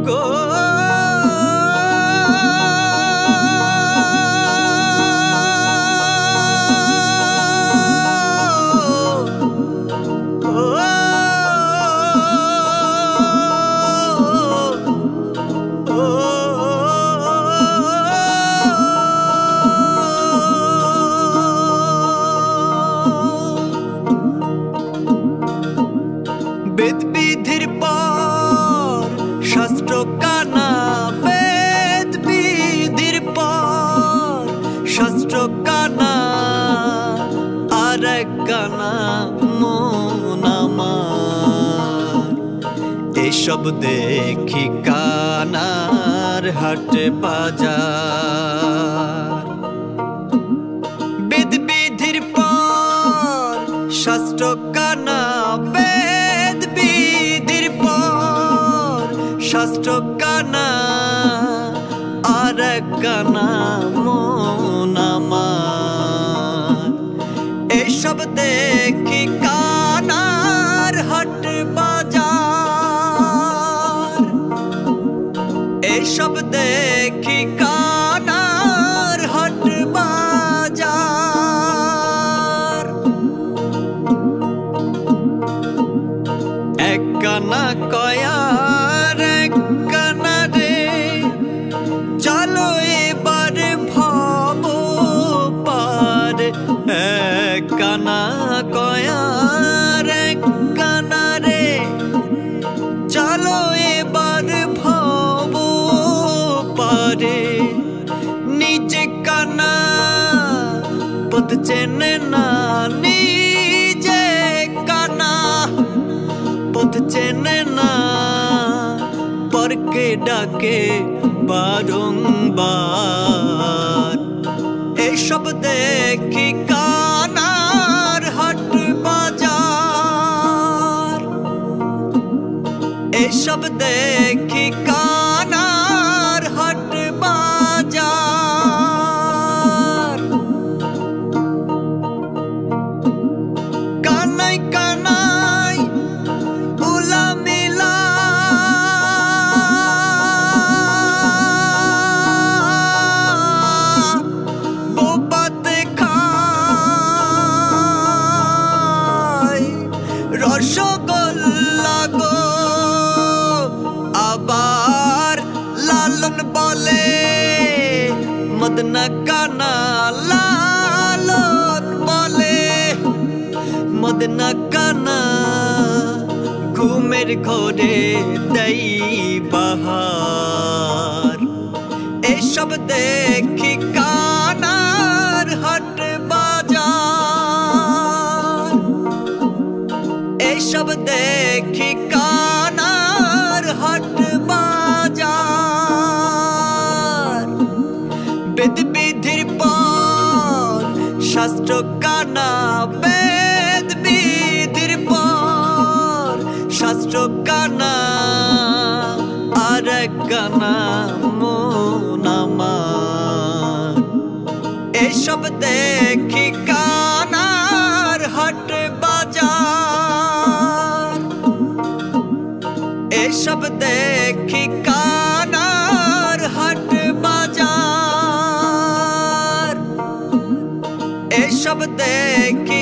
গো। বেদ বিধির পর শাস্ত্র কানা, বেদ বিধির পর শাস্ত্র কানা, আর এক কানা মন আমার। এসব দেখি কানার হাট বাজার। বেদ বিধির পর শাস্ত্র কানা, বেদ বিধির পর শাস্ত্র কানা, আর এক কানা মন আমার। এসব দেখি কানার হাট বাজার। এসব দেখি কানার হাট বাজার। এক কানা কয়ার এক কানা রে, চলো এবার ভব পার। এক কানা কয়ার এক কানা রে, চলো এবার ভব পারে। নিজে কানা পথ চেনে না, নিজে কানা পথ চেনে না, পরকে ডাকে বারংবার। এসব দেখি কানার হাট বাজার। এসব দেখি কানার হাট বাজার। কানাই কানাই উলা মিলা, বোবাতে খায় রসগোল্লা গো। আবার লালন বলে মদনা কানা, লালন বলে মদনা কানা, ঘুমের ঘরে দেই বাহার। এসব দেখি কানার হাট বাজার। এসব দেখি কানার হাট বাজার। বেদ বিধির পর শাস্ত্র কানা, বেদ বিধির পর শাস্ত্র কানা, আর এক কানা মন আমার। এসব দেখি কানার হাট বাজার। এসব দেখি কানার হাট বাজার। এসব দেখি